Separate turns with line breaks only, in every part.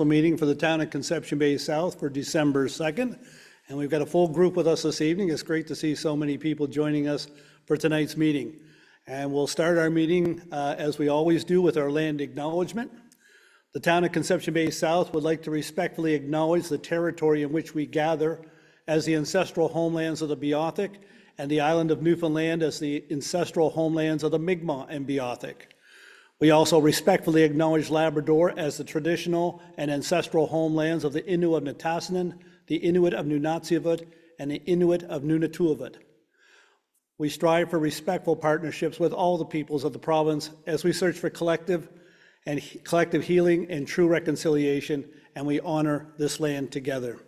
Meeting for the town of Conception Bay South for December 2nd. And we've got a full group with us this evening. It's great to see so many people joining us for tonight's meeting. And we'll start our meeting as we always do with our land acknowledgement. The town of Conception Bay South would like to respectfully acknowledge the territory in which we gather as the ancestral homelands of the Beothuk and the island of Newfoundland as the ancestral homelands of the Mi'kmaq and Beothuk. We also respectfully acknowledge Labrador as the traditional and ancestral homelands of the Inuit of Nitassinan, the Inuit of Nunatsiavut, and the Inuit of Nunatuavut. We strive for respectful partnerships with all the peoples of the province as we search for collective healing and true reconciliation, and we honor this land together.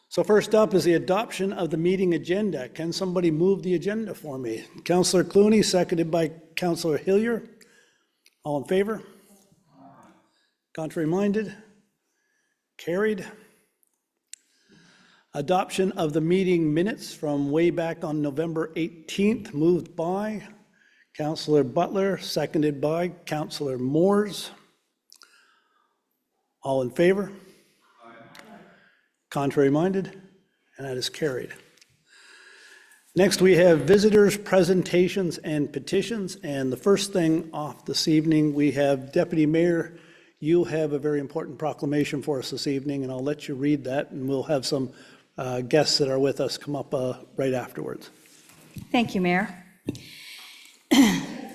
So first up is the adoption of the meeting agenda. Can somebody move the agenda for me? Councillor Clooney, seconded by Councillor Hillier. All in favor? Contrary minded? Carried. Adoption of the meeting minutes from way back on November 18th, moved by Councillor Butler, seconded by Councillor Moores. All in favor? Contrary minded? And that is carried. Next, we have visitors, presentations, and petitions. And the first thing off this evening, we have Deputy Mayor. You have a very important proclamation for us this evening, and I'll let you read that, and we'll have some guests that are with us come up right afterwards.
Thank you, Mayor.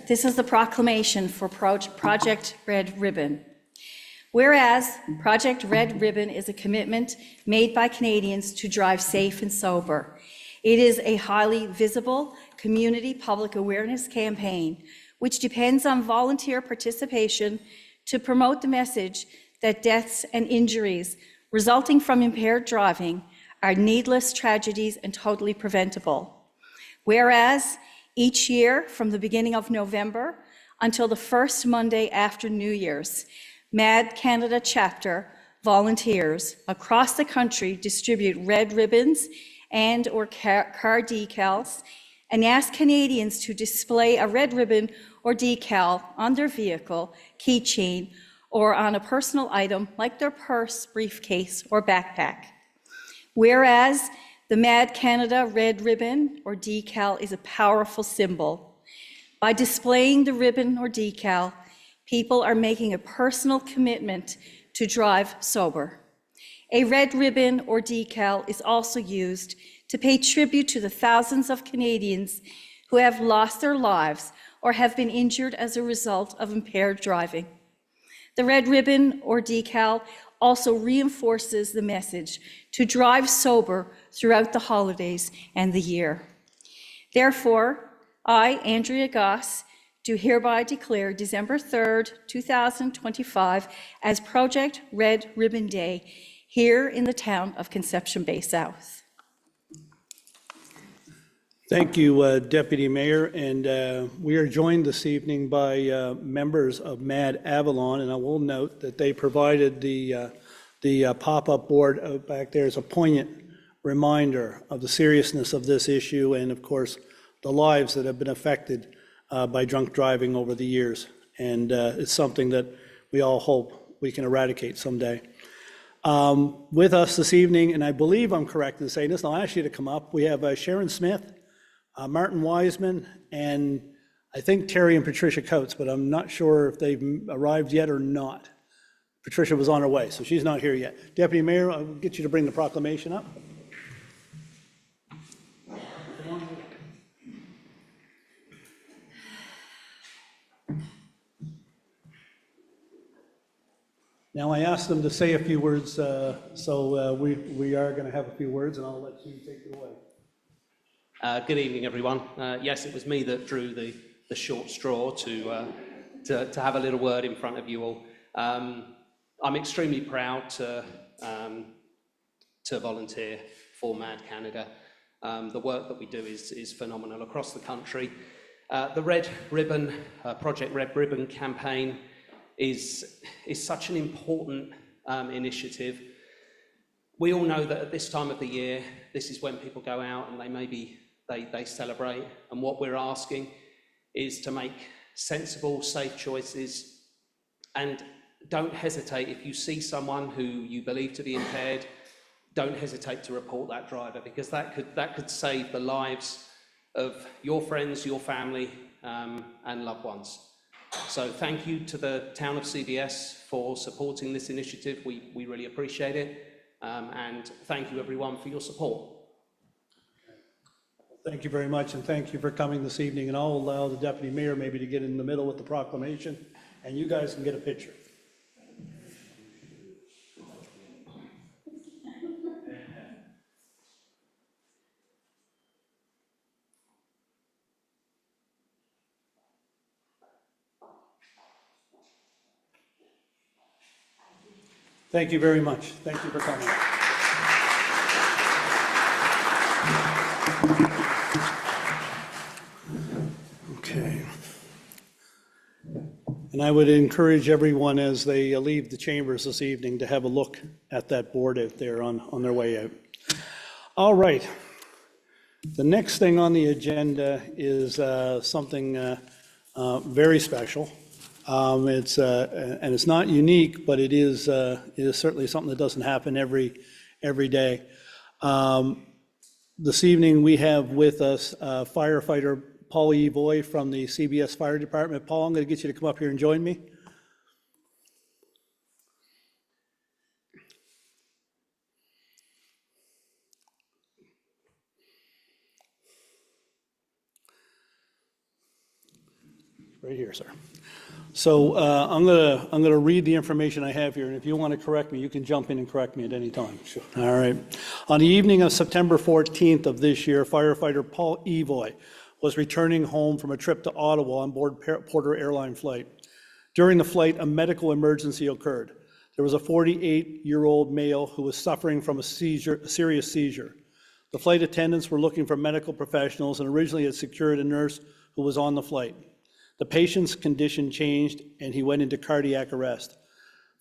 This is the proclamation for Project Red Ribbon. Whereas Project Red Ribbon is a commitment made by Canadians to drive safe and sober. It is a highly visible community public awareness campaign, which depends on volunteer participation to promote the message that deaths and injuries resulting from impaired driving are needless tragedies and totally preventable. Whereas each year from the beginning of November until the first Monday after New Year's, MAD Canada chapter volunteers across the country distribute red ribbons and or car decals and ask Canadians to display a red ribbon or decal on their vehicle, keychain, or on a personal item like their purse, briefcase, or backpack. Whereas the MAD Canada red ribbon or decal is a powerful symbol. By displaying the ribbon or decal, people are making a personal commitment to drive sober. A red ribbon or decal is also used to pay tribute to the thousands of Canadians who have lost their lives or have been injured as a result of impaired driving. The red ribbon or decal also reinforces the message to drive sober throughout the holidays and the year. Therefore, I, Andrea Goss, do hereby declare December 3rd, 2025 as Project Red Ribbon Day here in the town of Conception Bay South.
Thank you, Deputy Mayor. And we are joined this evening by members of MAD Avalon, and I will note that they provided the pop-up board out back there as a poignant reminder of the seriousness of this issue and, of course, the lives that have been affected by drunk driving over the years. And it's something that we all hope we can eradicate someday. With us this evening, and I believe I'm correct in saying this, and I'll ask you to come up, we have Sharon Smith, Martin Wiseman, and I think Terry and Patricia Coates, but I'm not sure if they've arrived yet or not. Patricia was on her way, so she's not here yet. Deputy Mayor, I'll get you to bring the proclamation up. Now I asked them to say a few words, so we are going to have a few words, and I'll let you take it away.
Good evening, everyone. Yes, it was me that drew the short straw to have a little word in front of you all. I'm extremely proud to volunteer for MAD Canada. The work that we do is phenomenal across the country. The Red Ribbon, Project Red Ribbon campaign is such an important initiative. We all know that at this time of the year, this is when people go out and they celebrate. And what we're asking is to make sensible, safe choices and don't hesitate. If you see someone who you believe to be impaired, don't hesitate to report that driver, because that could save the lives of your friends, your family, and loved ones. So thank you to the town of CBS for supporting this initiative. We really appreciate it. And thank you everyone for your support.
Thank you very much, and thank you for coming this evening. And I'll allow the deputy mayor maybe to get in the middle with the proclamation, and you guys can get a picture. Thank you very much. Thank you for coming. Okay. And I would encourage everyone as they leave the chambers this evening to have a look at that board out there on their way out. All right. The next thing on the agenda is something very special. And it's not unique, but it is certainly something that doesn't happen every day. This evening, we have with us firefighter Paul Evoy from the CBS Fire Department. Paul, I'm going to get you to come up here and join me. Right here, sir. So I'm gonna read the information I have here, and if you want to correct me, you can jump in and correct me at any time. Sure. All right. On the evening of September 14th of this year, firefighter Paul Evoy was returning home from a trip to Ottawa on board Porter Airline flight. During the flight, a medical emergency occurred. There was a 48-year-old male who was suffering from a serious seizure. The flight attendants were looking for medical professionals and originally had secured a nurse who was on the flight. The patient's condition changed and he went into cardiac arrest.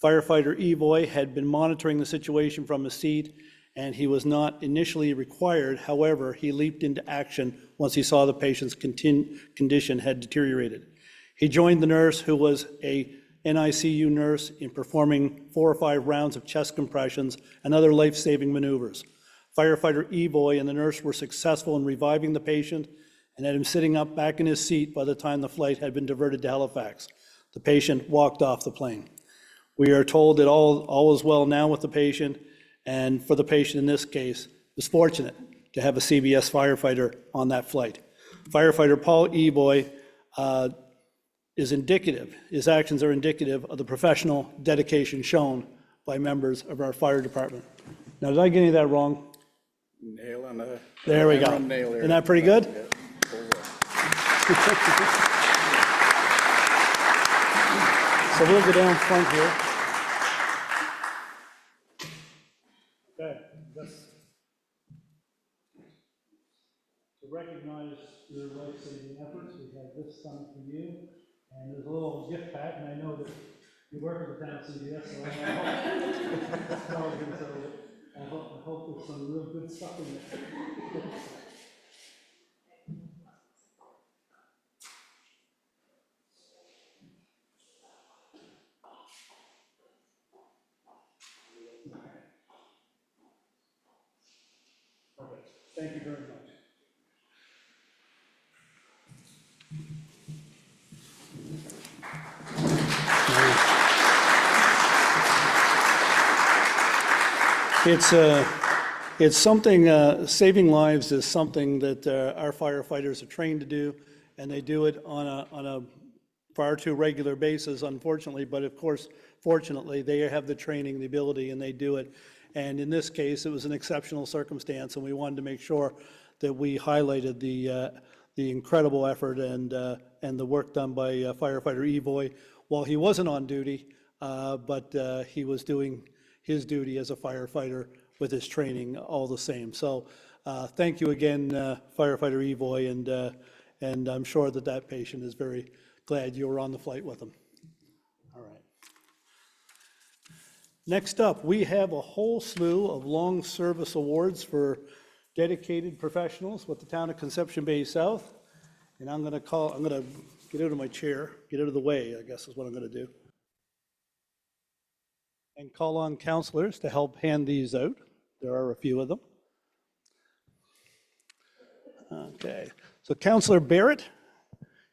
Firefighter Evoy had been monitoring the situation from his seat and he was not initially required. However, he leaped into action once he saw the patient's condition had deteriorated. He joined the nurse, who was a NICU nurse, in performing 4 or 5 rounds of chest compressions and other life-saving maneuvers. Firefighter Evoy and the nurse were successful in reviving the patient and had him sitting up back in his seat by the time the flight had been diverted to Halifax. The patient walked off the plane. We are told that all is well now with the patient, and for the patient in this case, was fortunate to have a CBS firefighter on that flight. Firefighter Paul Evoy is indicative, his actions are indicative of the professional dedication shown by members of our fire department. Now, did I get any of that wrong?
Nail on the.
There we go. Isn't that pretty good?
Yeah.
So we'll go down front here. Okay, to recognize your life-saving efforts, we have this done for you, and there's a little gift pack, and I know that you work at the town CBS, so I hope there's some real good stuff in there. Thank you very much. It's something, saving lives is something that our firefighters are trained to do, and they do it on a far too regular basis, unfortunately, but of course, fortunately, they have the training, the ability, and they do it. And in this case, it was an exceptional circumstance, and we wanted to make sure that we highlighted the incredible effort and the work done by firefighter Evoy while he wasn't on duty, but he was doing his duty as a firefighter with his training all the same. So thank you again, firefighter Evoy, and I'm sure that patient is very glad you were on the flight with him. All right. Next up, we have a whole slew of long service awards for dedicated professionals with the town of Conception Bay South. And I'm going to get out of my chair, get out of the way, I guess is what I'm going to do. and call on counselors to help hand these out. There are a few of them. Okay, so Counselor Barrett,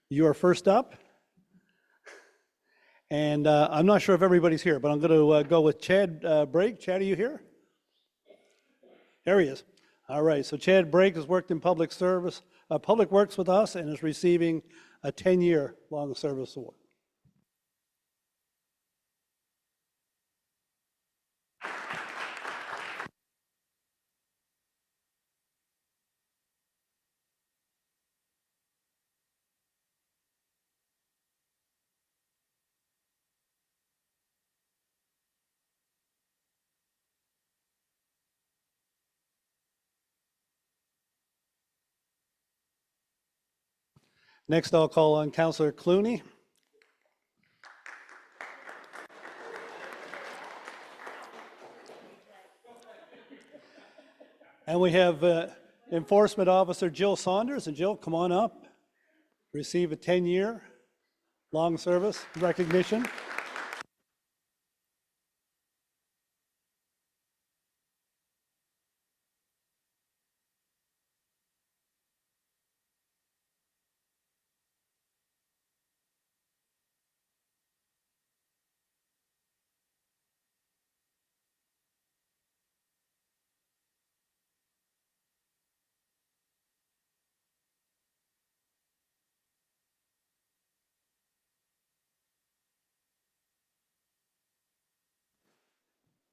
you are first up. And I'm not sure if everybody's here, but I'm going to go with Chad Brake. Chad, are you here? There he is. All right, so Chad Brake has worked in public works with us and is receiving a 10-year long service award. Next, I'll call on Councillor Clooney. And we have Enforcement Officer Jill Saunders. And Jill, come on up. Receive a 10-year long service recognition.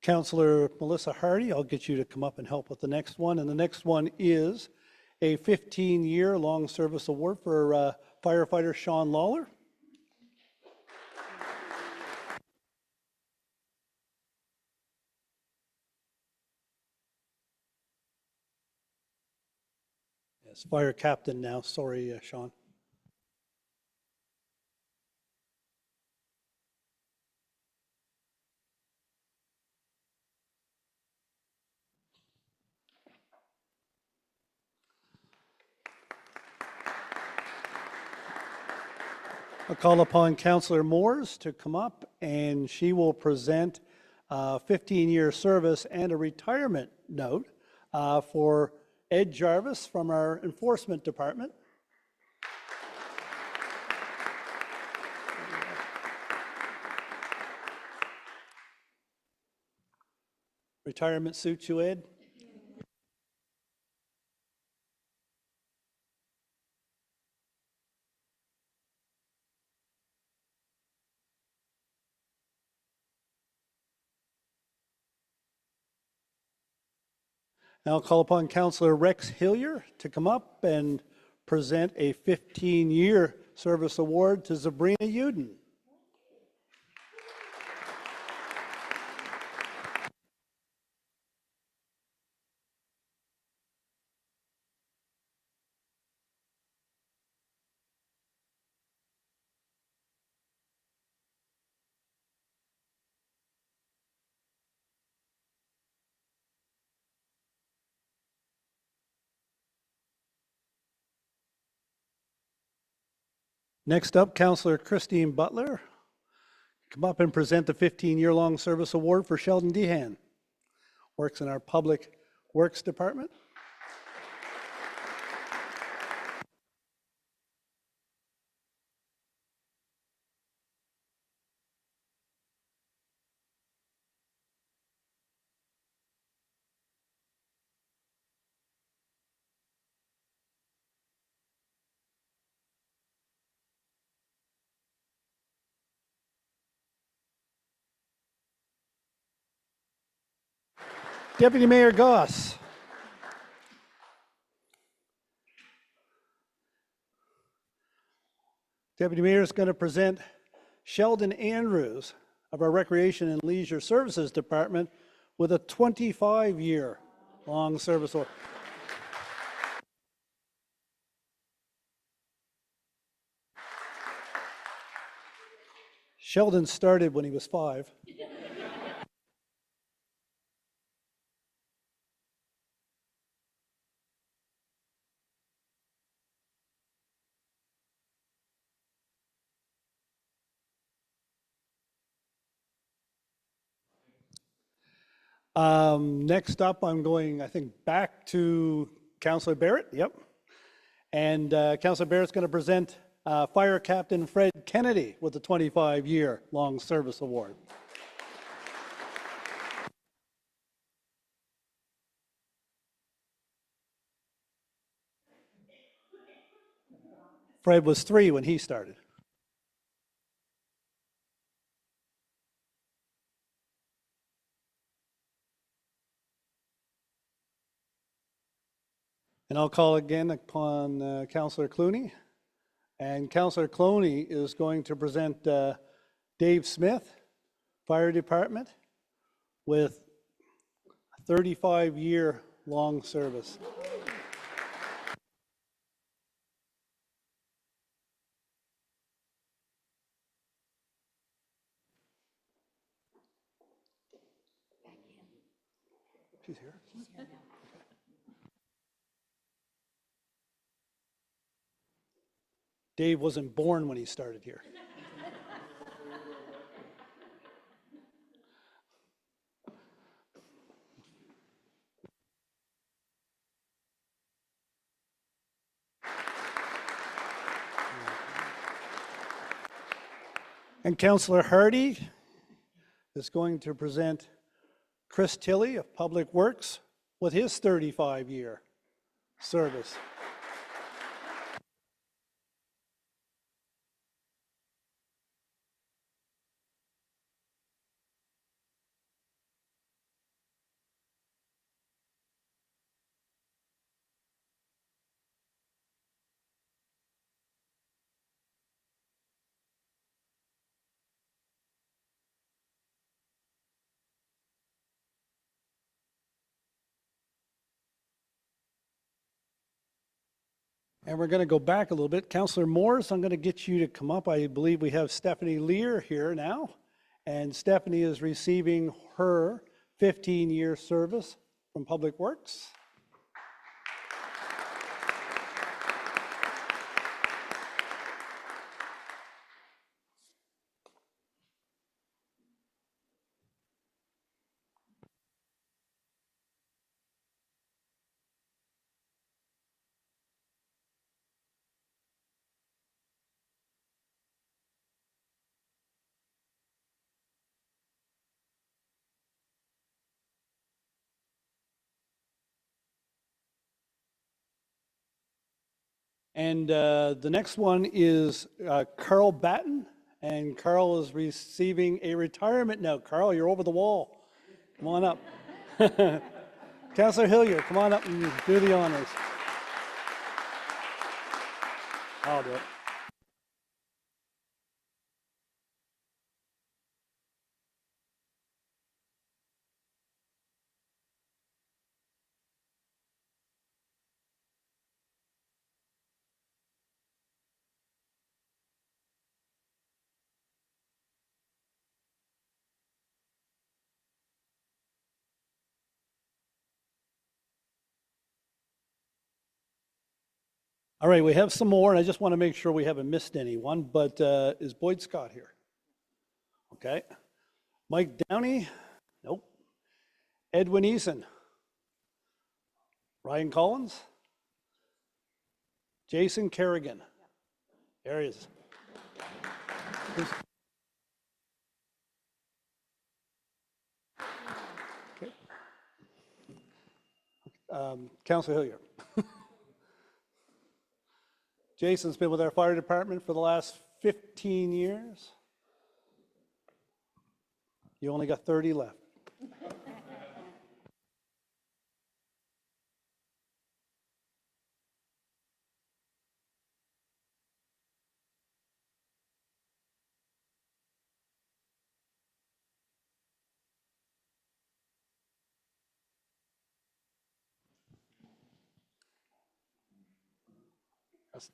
Councillor Melissa Hardy, I'll get you to come up and help with the next one. And the next one is a 15-year long service award for firefighter Sean Lawler. Yes, fire captain now. Sorry, Sean. I'll call upon Councillor Moores to come up, and she will present a 15-year service and a retirement note for Ed Jarvis from our Enforcement Department. Retirement suits you, Ed? Now I'll call upon Councillor Rex Hillier to come up and present a 15-year service award to Sabrina Uden. Next up, Councillor Christine Butler. Come up and present the 15-year long service award for Sheldon Dehan. Works in our Public Works Department. Deputy Mayor Goss. Deputy Mayor is going to present Sheldon Andrews of our Recreation and Leisure Services Department with a 25-year long service award. Sheldon started when he was 5. Next up, I'm going, I think, back to Councillor Barrett. Yep. And Councillor Barrett's going to present Fire Captain Fred Kennedy with the 25-year long service award. Fred was 3 when he started. And I'll call again upon Councillor Clooney. And Councillor Clooney is going to present Dave Smith, Fire Department, with a 35-year long service. She's here. Dave wasn't born when he started here. And Councillor Hardy is going to present Chris Tilley of Public Works with his 35-year service. And we're going to go back a little bit. Councillor Morris, I'm going to get you to come up. I believe we have Stephanie Lear here now. And Stephanie is receiving her 15-year service from Public Works. And the next one is Carl Batten, and Carl is receiving a retirement note. Carl, you're over the wall. Come on up. Councillor Hillier, come on up and do the honors. I'll do it. All right, we have some more, and I just want to make sure we haven't missed anyone, but is Boyd Scott here? Okay. Mike Downey? Nope. Edwin Eason? Ryan Collins? Jason Kerrigan? There he is. Okay. Councillor Hillier. Jason's been with our fire department for the last 15 years. You only got 30 left.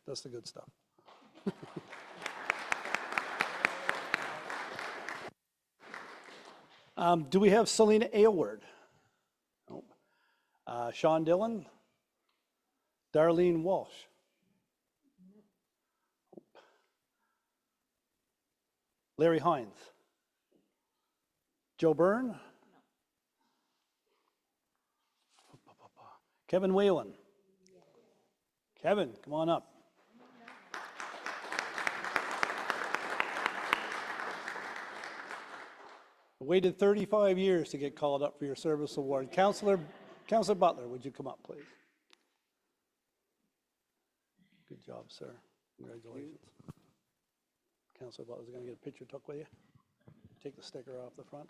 That's the good stuff. Do we have Selena Aylward? Nope. Sean Dillon? Darlene Walsh? Larry Hines? Joe Byrne? Kevin Whalen. Kevin, come on up. Waited 35 years to get called up for your service award. Councillor Butler, would you come up, please? Good job, sir. Congratulations. Councillor Butler's going to get a picture took with you. Take the sticker off the front.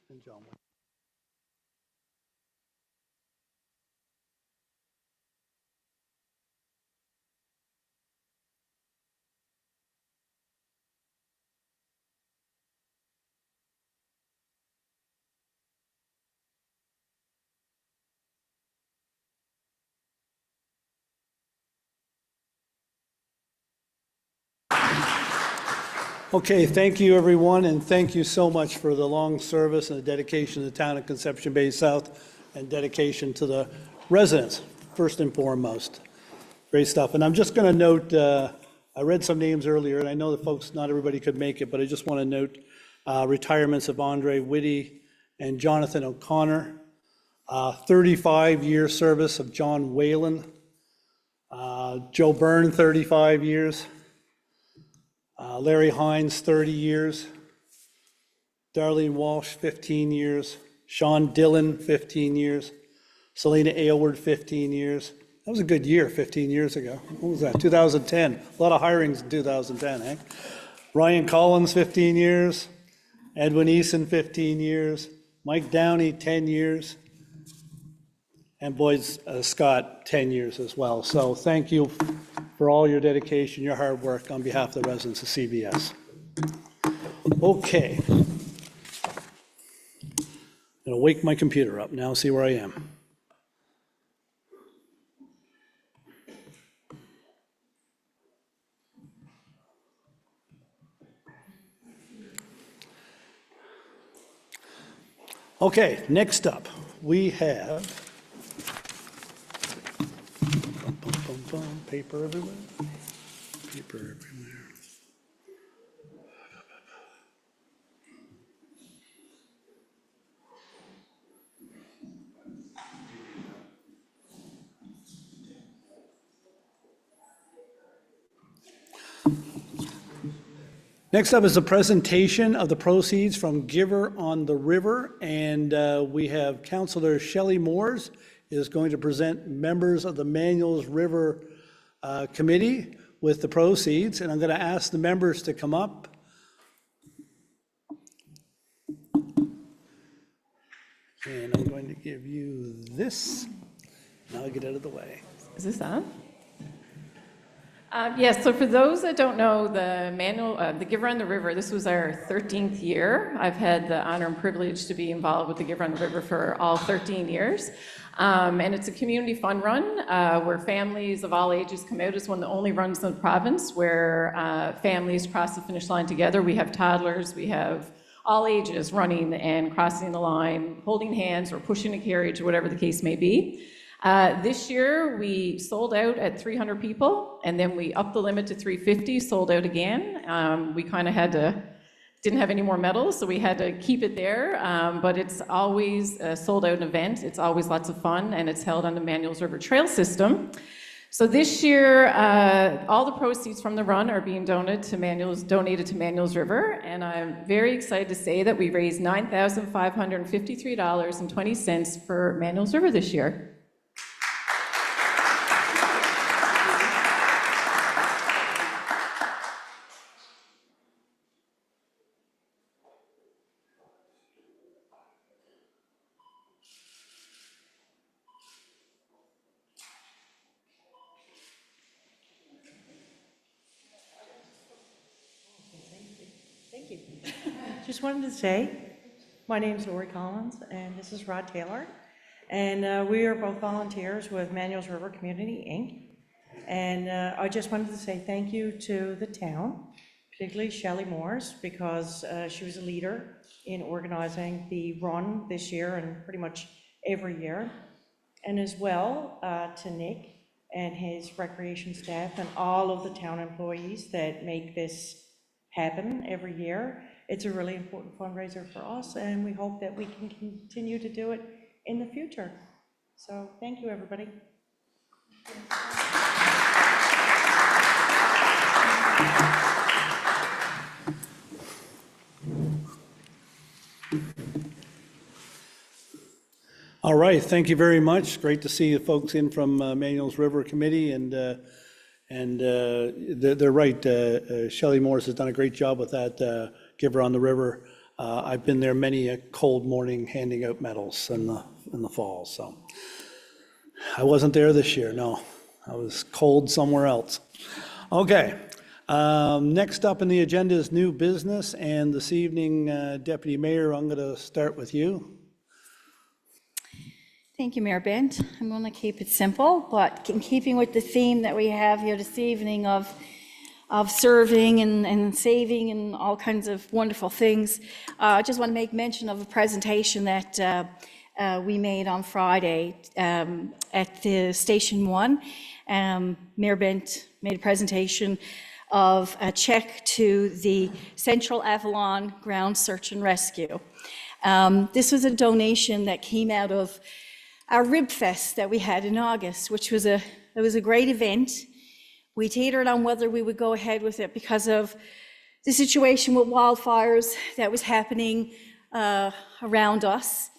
And John. Okay, thank you, everyone, and thank you so much for the long service and the dedication to the town of Conception Bay South and dedication to the residents, first and foremost. Great stuff. And I'm just going to note, I read some names earlier, and I know that folks, not everybody could make it, but I just want to note retirements of Andre Whitty and Jonathan O'Connor, 35-year service of John Whalen, Joe Byrne, 35 years, Larry Hines, 30 years, Darlene Walsh, 15 years, Sean Dillon, 15 years, Selena Aylward, 15 years. That was a good year 15 years ago. What was that, 2010? A lot of hirings in 2010, eh? Ryan Collins, 15 years, Edwin Eason, 15 years, Mike Downey, 10 years, and Boyd Scott, 10 years as well. So thank you for all your dedication, your hard work on behalf of the residents of CBS. Okay. I'm gonna wake my computer up now, see where I am. Okay, next up, we have paper everywhere. Paper everywhere. Next up is a presentation of the proceeds from Giver on the River, and we have Councillor Shelley Moores is going to present members of the Manuals River Committee with the proceeds, and I'm going to ask the members to come up. And I'm going to give you this. Now I'll get out of the way.
Is this on? Yes, so for those that don't know, the Giver on the River, this was our 13th year. I've had the honor and privilege to be involved with the Giver on the River for all 13 years. And it's a community fun run where families of all ages come out. It's one of the only runs in the province where families cross the finish line together. We have toddlers, we have all ages running and crossing the line, holding hands or pushing a carriage or whatever the case may be. This year, we sold out at 300 people, and then we upped the limit to 350, sold out again. We kind of didn't have any more medals, so we had to keep it there, but it's always a sold-out event. It's always lots of fun, and it's held on the Manuals River Trail System. So this year, all the proceeds from the run are being donated to Manuals River, and I'm very excited to say that we raised $9,553.20 for Manuals River this year.
Just wanted to say, my name's Lori Collins, and this is Rod Taylor, and we are both volunteers with Manuals River Community, Inc. And I just wanted to say thank you to the town, particularly Shelley Moores, because she was a leader in organizing the run this year and pretty much every year, and as well to Nick and his recreation staff and all of the town employees that make this happen every year. It's a really important fundraiser for us, and we hope that we can continue to do it in the future. So thank you, everybody.
All right, thank you very much. Great to see the folks in from Manuals River Committee, and they're right. Shelley Morris has done a great job with that Giver on the River. I've been there many a cold morning handing out medals in the fall, so. I wasn't there this year, no. I was cold somewhere else. Okay, next up in the agenda is new business, and this evening, Deputy Mayor, I'm going to start with you.
Thank you, Mayor Bent. I'm going to keep it simple, but in keeping with the theme that we have here this evening of serving and saving and all kinds of wonderful things, I just want to make mention of a presentation that we made on Friday at the Station 1. Mayor Bent made a presentation of a check to the Central Avalon Ground Search and Rescue. This was a donation that came out of our Rib Fest that we had in August, which was it was a great event. We teetered on whether we would go ahead with it because of the situation with wildfires that was happening around us.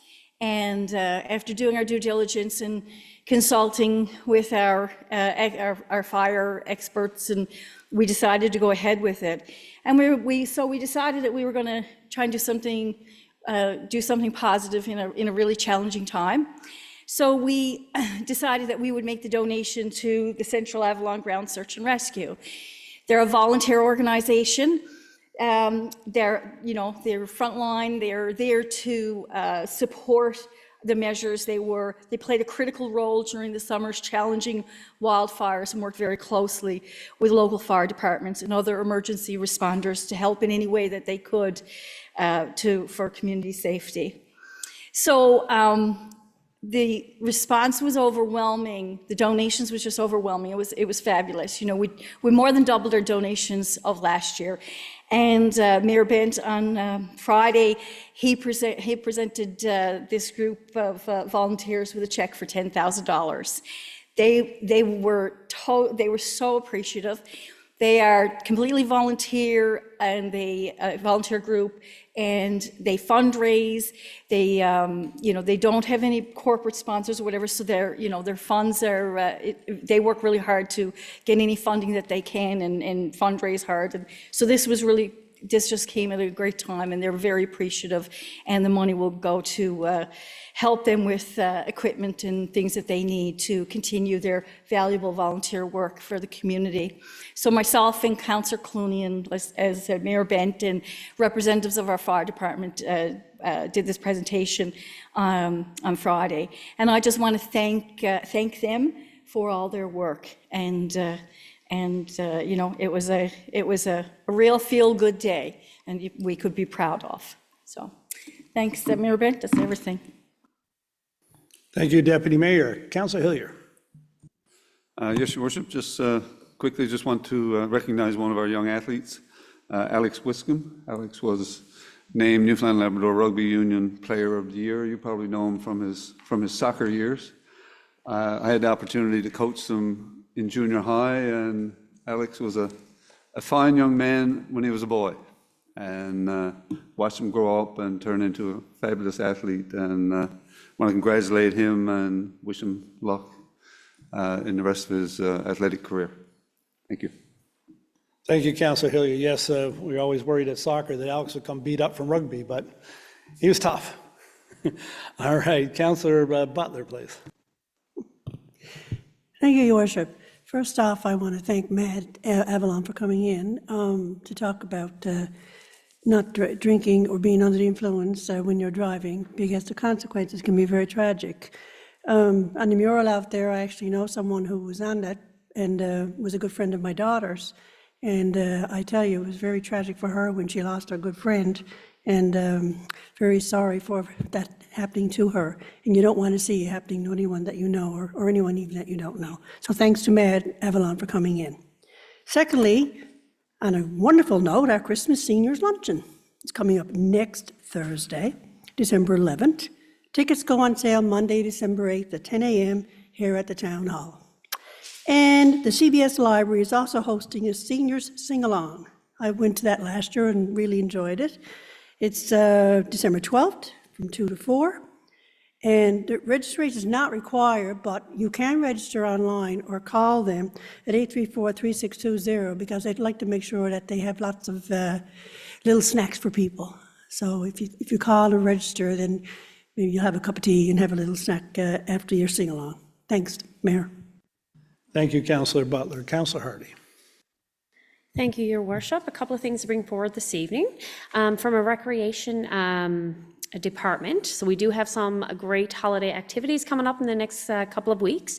And after doing our due diligence and consulting with our fire experts, and we decided to go ahead with it. And we decided that we were going to try and do something positive in a really challenging time. So we decided that we would make the donation to the Central Avalon Ground Search and Rescue. They're a volunteer organization. They're frontline. They're there to support the measures. They played a critical role during the summer's challenging wildfires and worked very closely with local fire departments and other emergency responders to help in any way that they could for community safety. So the response was overwhelming. The donations was just overwhelming. It was fabulous. We more than doubled our donations of last year. And Mayor Bent on Friday, he presented this group of volunteers with a check for $10,000. They were so appreciative. They are completely volunteer, and volunteer group, and they fundraise. They they don't have any corporate sponsors or whatever, so their funds are they work really hard to get any funding that they can and fundraise hard. And so this just came at a great time, and they're very appreciative, and the money will go to help them with equipment and things that they need to continue their valuable volunteer work for the community. So myself and Councillor Clooney, and as Mayor Bent and representatives of our fire department did this presentation on Friday. And I just want to thank them for all their work. And it was a real feel-good day, and we could be proud of. So thanks, Mayor Bent. That's everything.
Thank you, Deputy Mayor. Councillor Hillier.
Yes, Your Worship, just quickly just want to recognize one of our young athletes, Alex Wiscombe. Alex was named Newfoundland Labrador Rugby Union Player of the Year. You probably know him from his soccer years. I had the opportunity to coach them in junior high, and Alex was a fine young man when he was a boy, and watched him grow up and turn into a fabulous athlete. And I want to congratulate him and wish him luck in the rest of his athletic career. Thank you.
Thank you, Councillor Hillier. Yes, we were always worried at soccer that Alex would come beat up from rugby, but he was tough. All right, Councillor Butler, please.
Thank you, Your Worship. First off, I want to thank Matt Avalon for coming in to talk about not drinking or being under the influence when you're driving, because the consequences can be very tragic. On the mural out there, I actually know someone who was on that and was a good friend of my daughter's. And I tell you, it was very tragic for her when she lost her good friend, and very sorry for that happening to her. And you don't want to see it happening to anyone that you know, or anyone even that you don't know. So thanks to Matt Avalon for coming in. Secondly, on a wonderful note, our Christmas Seniors Luncheon is coming up next Thursday, December 11th, Tickets go on sale Monday, December 8th at 10 a.m. here at the Town Hall. And the CBS Library is also hosting a seniors sing-along. I went to that last year and really enjoyed it. It's December 12th from 2 to 4. And the registration is not required, but you can register online or call them at 834-3620 because they'd like to make sure that they have lots of little snacks for people. So if you call and register, then maybe you'll have a cup of tea and have a little snack after your sing-along. Thanks, Mayor.
Thank you, Councillor Butler. Councillor Hardy.
Thank you, Your Worship. A couple of things to bring forward this evening. From a recreation department, so we do have some great holiday activities coming up in the next couple of weeks.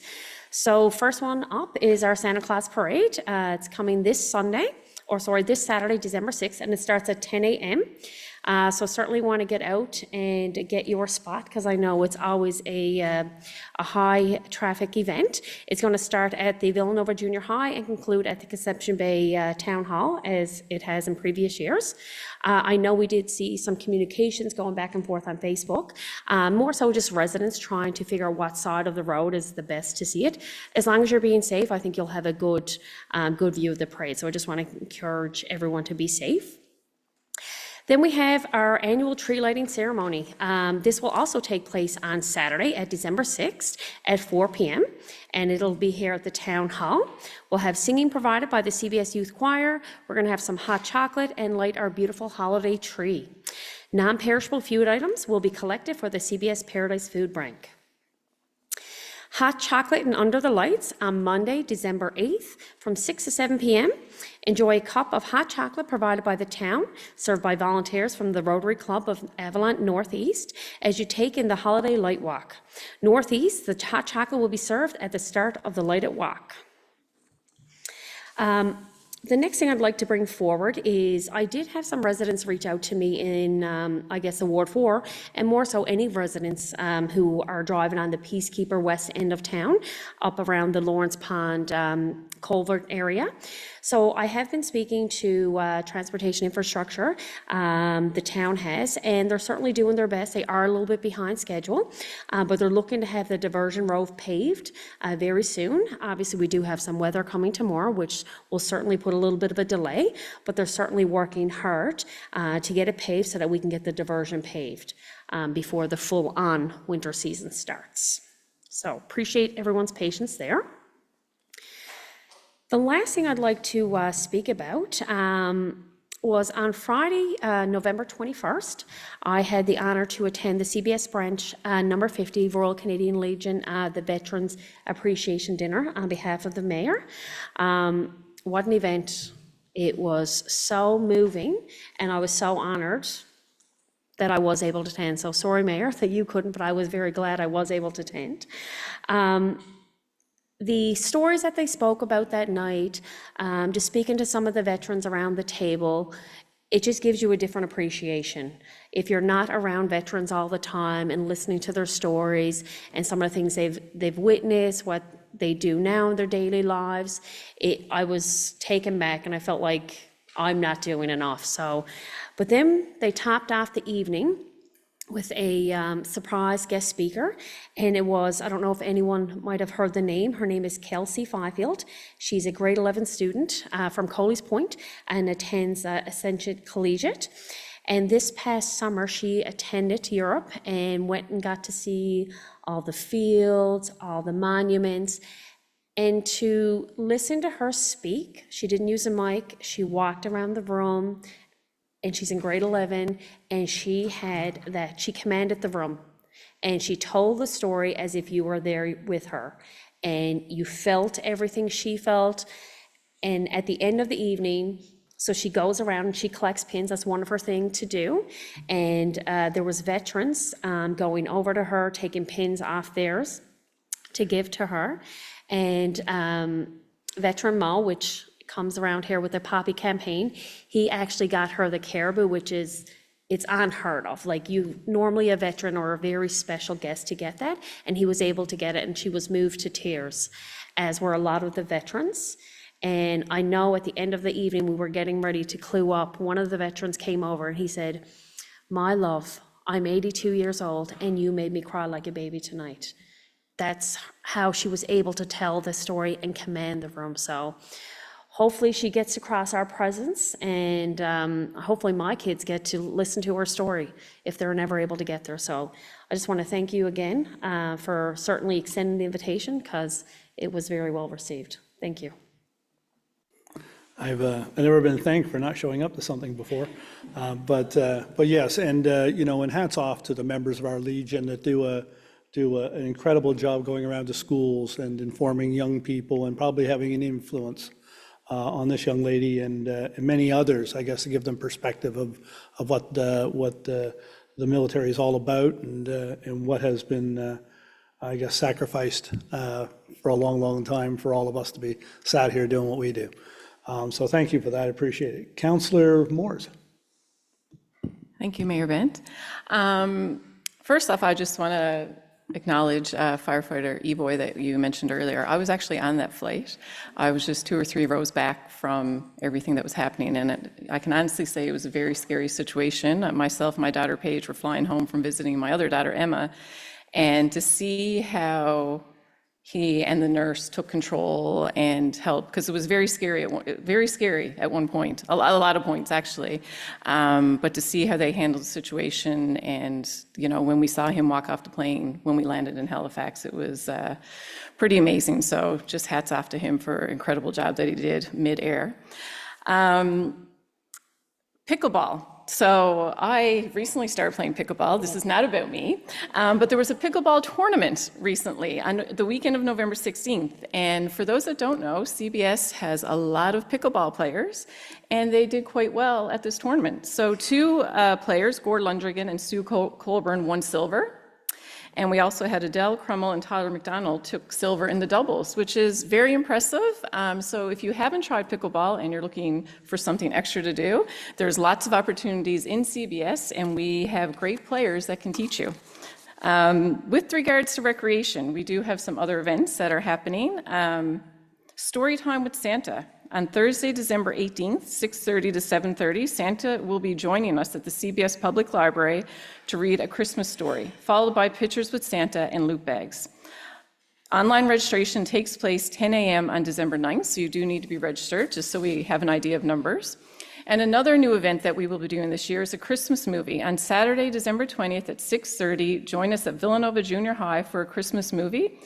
So first one up is our Santa Claus Parade. It's coming this Saturday, December 6th, and it starts at 10 a.m. So certainly want to get out and get your spot because I know it's always a high traffic event. It's going to start at the Villanova Junior High and conclude at the Conception Bay Town Hall as it has in previous years. I know we did see some communications going back and forth on Facebook, more so just residents trying to figure out what side of the road is the best to see it. As long as you're being safe, I think you'll have a good view of the parade. So I just want to encourage everyone to be safe. Then we have our annual tree lighting ceremony. This will also take place on Saturday at December 6th at 4 p.m. and it'll be here at the Town Hall. We'll have singing provided by the CBS Youth Choir. We're going to have some hot chocolate and light our beautiful holiday tree. Non-perishable food items will be collected for the CBS Paradise Food Bank. Hot chocolate and under the lights on Monday, December 8th from 6 to 7 p.m. Enjoy a cup of hot chocolate provided by the town, served by volunteers from the Rotary Club of Avalon Northeast as you take in the holiday light walk. Northeast, the hot chocolate will be served at the start of the lighted walk. The next thing I'd like to bring forward is I did have some residents reach out to me in, Ward 4, and more so any residents who are driving on the Peacekeeper West end of town, up around the Lawrence Pond culvert area. So I have been speaking to Transportation Infrastructure, the town has, and they're certainly doing their best. They are a little bit behind schedule, but they're looking to have the diversion road paved very soon. Obviously, we do have some weather coming tomorrow, which will certainly put a little bit of a delay, but they're certainly working hard to get it paved so that we can get the diversion paved before the full-on winter season starts. So appreciate everyone's patience there. The last thing I'd like to speak about was on Friday, November 21st, I had the honor to attend the CBS branch number 50 Royal Canadian Legion, the Veterans Appreciation Dinner on behalf of the mayor. What an event. It was so moving, and I was so honored that I was able to attend. So sorry, Mayor, that you couldn't, but I was very glad I was able to attend. The stories that they spoke about that night, just speaking to some of the veterans around the table, it just gives you a different appreciation. If you're not around veterans all the time and listening to their stories and some of the things they've witnessed, what they do now in their daily lives, I was taken back and I felt like I'm not doing enough. But then they topped off the evening with a surprise guest speaker, and it was, I don't know if anyone might have heard the name, her name is Kelsey Fifield. She's a grade 11 student from Coley's Point and attends Ascension Collegiate. And this past summer, she attended Europe and went and got to see all the fields, all the monuments, and to listen to her speak. She didn't use a mic, she walked around the room, and she's in grade 11, and she commanded the room, and she told the story as if you were there with her, and you felt everything she felt. And at the end of the evening, so she goes around and she collects pins. That's one of her things to do. And there was veterans going over to her, taking pins off theirs to give to her. And Veteran Mo, which comes around here with the Poppy campaign, he actually got her the caribou, which is, it's unheard of. Like, you normally a veteran or a very special guest to get that, and he was able to get it, and she was moved to tears, as were a lot of the veterans. And I know at the end of the evening, we were getting ready to clue up. One of the veterans came over and he said, "My love, I'm 82 years old, and you made me cry like a baby tonight. That's how she was able to tell the story and command the room. So hopefully she gets across our presence, and hopefully my kids get to listen to her story if they're never able to get there. So I just want to thank you again for certainly extending the invitation, because it was very well received. Thank you.
I've never been thanked for not showing up to something before, but yes, and and hats off to the members of our Legion that do an incredible job going around to schools and informing young people and probably having an influence on this young lady and many others, I guess, to give them perspective of what the military is all about and what has been, I guess, sacrificed for a long, long time for all of us to be sat here doing what we do. So thank you for that. I appreciate it. Councillor Moores.
Thank you, Mayor Bent. First off, I just want to acknowledge firefighter Evoy that you mentioned earlier. I was actually on that flight. I was just 2 or 3 rows back from everything that was happening, and I can honestly say it was a very scary situation. Myself and my daughter Paige were flying home from visiting my other daughter Emma, and to see how he and the nurse took control and helped, because it was very scary at one point, a lot of points actually. But to see how they handled the situation, and when we saw him walk off the plane when we landed in Halifax, it was pretty amazing. So just hats off to him for an incredible job that he did mid-air. Pickleball. So I recently started playing pickleball. This is not about me, but there was a pickleball tournament recently on the weekend of November 16th. And for those that don't know, CBS has a lot of pickleball players, and they did quite well at this tournament. So 2 players, Gord Lundrigan and Sue Colburn, won silver. And we also had Adele Crummell and Tyler McDonald took silver in the doubles, which is very impressive. So if you haven't tried pickleball and you're looking for something extra to do, there's lots of opportunities in CBS, and we have great players that can teach you. With regards to recreation, we do have some other events that are happening. Story Time with Santa. On Thursday, December 18th, 6:30 to 7:30, Santa will be joining us at the CBS Public Library to read A Christmas Story, followed by Pictures with Santa and loot bags. Online registration takes place 10 a.m. on December 9th, so you do need to be registered, just so we have an idea of numbers. And another new event that we will be doing this year is a Christmas movie. On Saturday, December 20th at 6:30, join us at Villanova Junior High for a Christmas movie.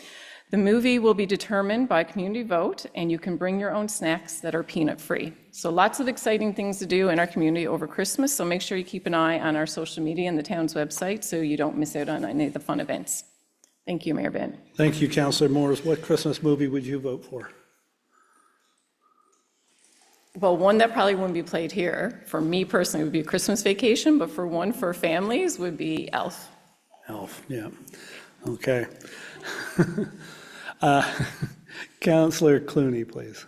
The movie will be determined by community vote, and you can bring your own snacks that are peanut-free. So lots of exciting things to do in our community over Christmas, so make sure you keep an eye on our social media and the town's website so you don't miss out on any of the fun events. Thank you, Mayor Ben.
Thank you, Councillor Moores. What Christmas movie would you vote for?
Well, one that probably wouldn't be played here, for me personally, would be Christmas Vacation, but for one for families would be Elf.
Elf, yeah. Okay. Councillor Clooney, please.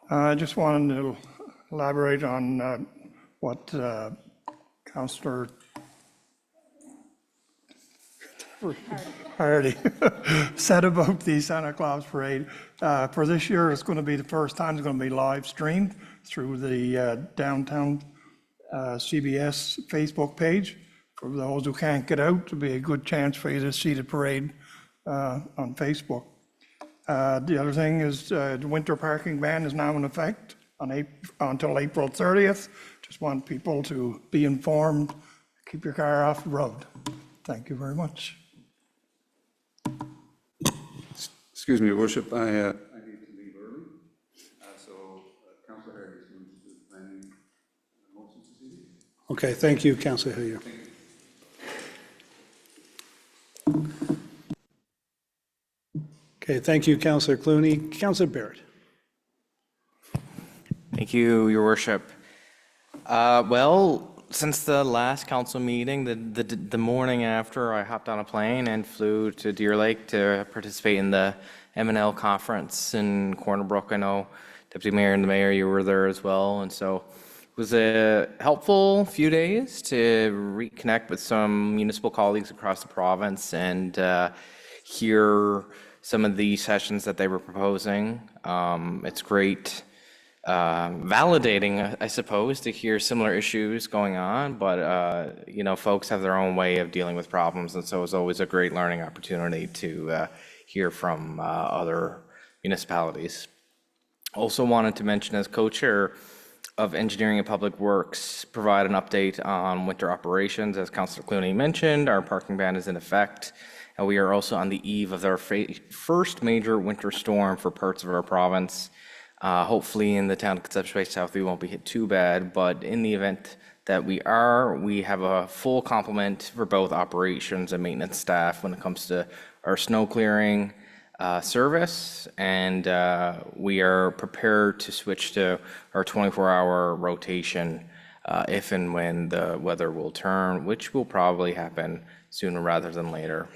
I just wanted to elaborate on what Councillor Hardy said about the Santa Claus Parade. For this year, it's going to be the first time it's going to be live streamed through the downtown CBS Facebook page. For those who can't get out, it'll be a good chance for you to see the parade on Facebook. The other thing is the winter parking ban is now in effect until April 30th. Just want people to be informed, keep your car off the road. Thank you very much.
Excuse me, Your Worship, I need to leave early, so Councillor Hardy is going to do the planning motions this evening.
Okay, thank you, Councillor Hillier. Okay, thank you, Councillor Clooney. Councillor Barrett.
Thank you, Your Worship. Well, since the last council meeting, the morning after, I hopped on a plane and flew to Deer Lake to participate in the M&L conference in Corner Brook. I know Deputy Mayor and the Mayor, you were there as well, and so it was a helpful few days to reconnect with some municipal colleagues across the province and hear some of the sessions that they were proposing. It's great validating, I suppose, to hear similar issues going on, but, folks have their own way of dealing with problems, and so it's always a great learning opportunity to hear from other municipalities. Also wanted to mention, as co-chair of Engineering and Public Works, provide an update on winter operations. As Councillor Clooney mentioned, our parking ban is in effect, and we are also on the eve of our first major winter storm for parts of our province. Hopefully in the town of Conception Bay South, we won't be hit too bad, but in the event that we have a full complement for both operations and maintenance staff when it comes to our snow clearing service, and we are prepared to switch to our 24-hour rotation if and when the weather will turn, which will probably happen sooner rather than later.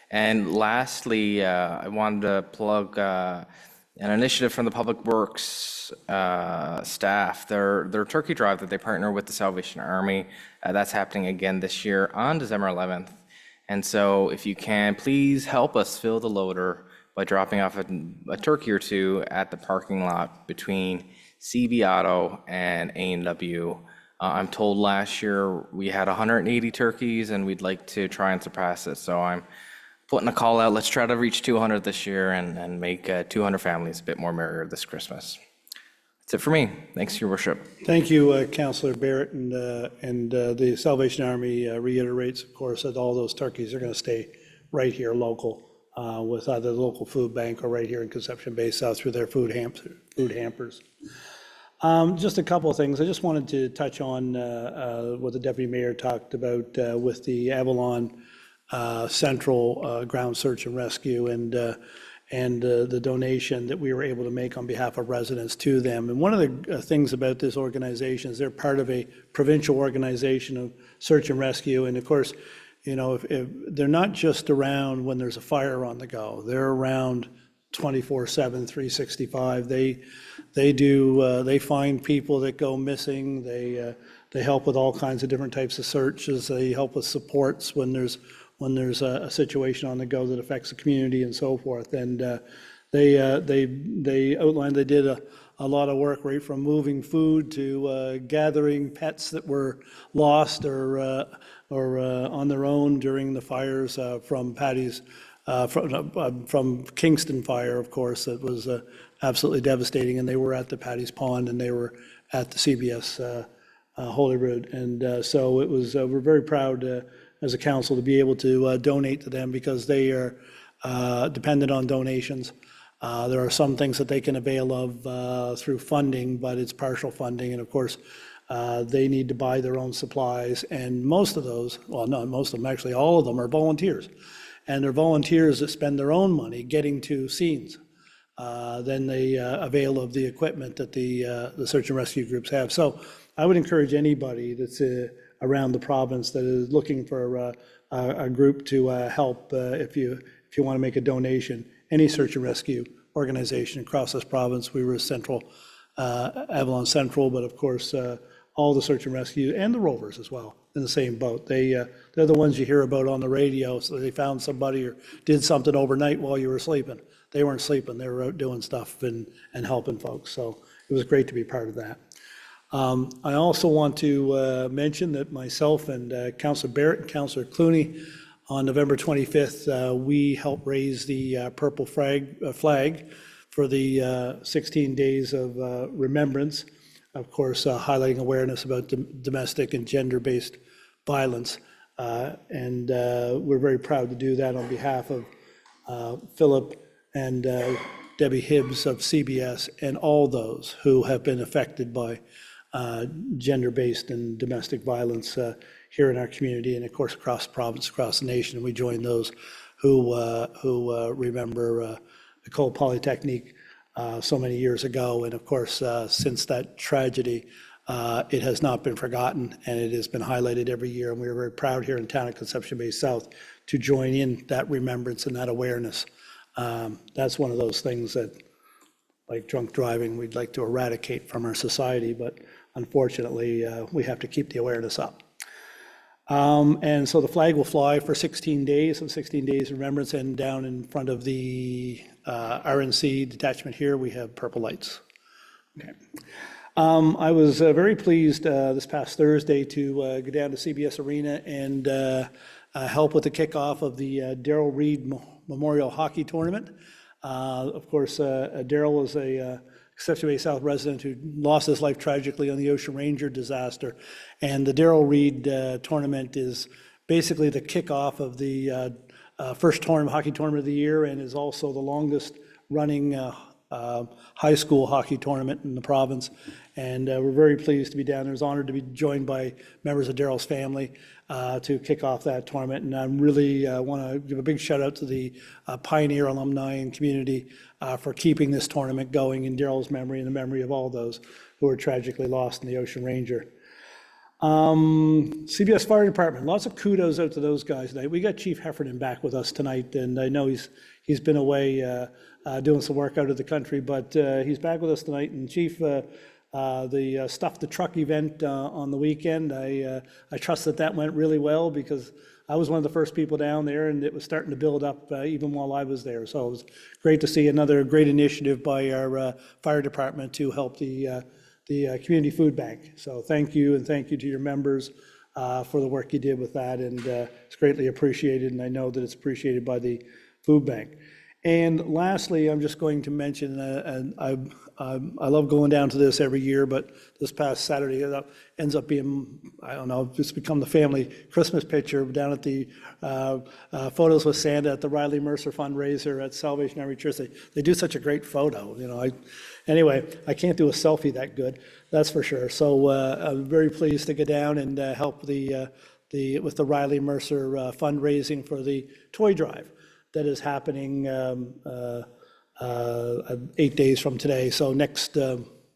And lastly, I wanted to plug an initiative from the Public Works staff, their turkey drive that they partner with the Salvation Army. That's happening again this year on December 11th. And so if you can, please help us fill the loader by dropping off a turkey or two at the parking lot between CB Auto and A&W. I'm told last year we had 180 turkeys, and we'd like to try and surpass it. So I'm putting a call out. Let's try to reach 200 this year and make 200 families a bit more merrier this Christmas. That's it for me. Thanks, Your Worship.
Thank you, Councillor Barrett, and the Salvation Army reiterates, of course, that all those turkeys are going to stay right here local with either the local food bank or right here in Conception Bay South through their food hampers. Just a couple of things. I just wanted to touch on what the Deputy Mayor talked about with the Avalon Central Ground Search and Rescue and the donation that we were able to make on behalf of residents to them. And one of the things about this organization is they're part of a provincial organization of search and rescue. And of course, if they're not just around when there's a fire on the go, they're around 24/7, 365. They find people that go missing. They help with all kinds of different types of searches. They help with supports when there's a situation on the go that affects the community and so forth. And they outlined they did a lot of work right from moving food to gathering pets that were lost or on their own during the fires from Paddy's, from Kingston Fire, of course. That was absolutely devastating. And they were at the Paddy's Pond, and they were at the CBS Holyrood. And so it was, we're very proud as a council to be able to donate to them, because they are dependent on donations. There are some things that they can avail of through funding, but it's partial funding. And of course, they need to buy their own supplies. And most of those, well, not most of them, actually all of them are volunteers. And they're volunteers that spend their own money getting to scenes. Then they avail of the equipment that the search and rescue groups have. So I would encourage anybody that's around the province that is looking for a group to help, if you want to make a donation, any search and rescue organization across this province. We were Central, Avalon Central, but of course, all the search and rescue and the Rovers as well in the same boat. They're the ones you hear about on the radio. So they found somebody or did something overnight while you were sleeping. They weren't sleeping. They were out doing stuff and helping folks. So it was great to be part of that. I also want to mention that myself and Councillor Barrett and Councillor Clooney, on November 25th, we helped raise the purple flag for the 16 days of remembrance, of course, highlighting awareness about domestic and gender-based violence. And we're very proud to do that on behalf of Philip and Debbie Hibbs of CBS and all those who have been affected by gender-based and domestic violence here in our community, and of course across the province, across the nation. And we join those who remember Ecole Polytechnique so many years ago. And of course, since that tragedy, it has not been forgotten, and it has been highlighted every year. And we are very proud here in town of Conception Bay South to join in that remembrance and that awareness. That's one of those things that, like drunk driving, we'd like to eradicate from our society, but unfortunately, we have to keep the awareness up. And so the flag will fly for 16 days, of 16 days of remembrance, and down in front of the RNC detachment here, we have purple lights Okay. I was very pleased this past Thursday to go down to CBS Arena and help with the kickoff of the Darrell Reed Memorial Hockey Tournament. Of course, Darrell is a Conception Bay South resident who lost his life tragically on the Ocean Ranger disaster. And the Darrell Reed tournament is basically the kickoff of the first hockey tournament of the year, and is also the longest running high school hockey tournament in the province. And we're very pleased to be down there. I was honored to be joined by members of Darrell's family to kick off that tournament. And I really want to give a big shout out to the Pioneer alumni and community for keeping this tournament going in Darrell's memory and the memory of all those who were tragically lost in the Ocean Ranger. CBS Fire Department, lots of kudos out to those guys tonight. We got Chief Heffernan back with us tonight, and I know he's been away doing some work out of the country, but he's back with us tonight. And Chief, the Stuff the Truck event on the weekend, I trust that went really well, because I was one of the first people down there, and it was starting to build up even while I was there. So it was great to see another great initiative by our fire department to help the community food bank. So thank you, and thank you to your members for the work you did with that, and it's greatly appreciated, and I know that it's appreciated by the food bank. And lastly, I'm just going to mention, and I love going down to this every year, but this past Saturday it ends up being, I don't know, just become the family Christmas picture down at the Photos with Santa at the Riley Mercer fundraiser at Salvation Army Church. They do such a great photo, you know. Anyway, I can't do a selfie that good, that's for sure. So I'm very pleased to get down and help with the Riley Mercer fundraising for the toy drive that is happening 8 days from today. So next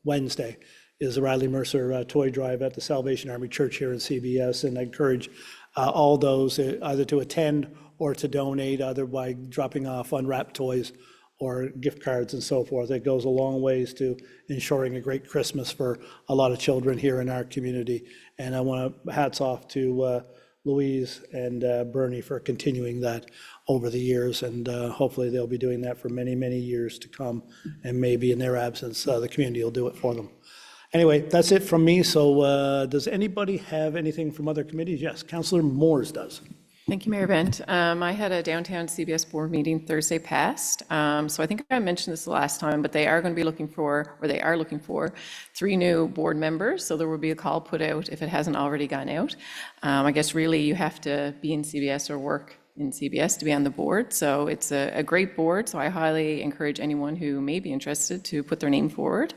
Wednesday is the Riley Mercer toy drive at the Salvation Army Church here in CBS, and I encourage all those either to attend or to donate, either by dropping off unwrapped toys or gift cards and so forth. It goes a long ways to ensuring a great Christmas for a lot of children here in our community. And I want to hats off to Louise and Bernie for continuing that over the years, and hopefully they'll be doing that for many, many years to come, and maybe in their absence, the community will do it for them. Anyway, that's it from me. So does anybody have anything from other committees? Yes, Councillor Moores does.
Thank you, Mayor Bent. I had a downtown CBS board meeting Thursday past. So I think I mentioned this the last time, but they are going to be looking for 3 new board members. So there will be a call put out if it hasn't already gone out. I guess really you have to be in CBS or work in CBS to be on the board. So it's a great board. So I highly encourage anyone who may be interested to put their name forward.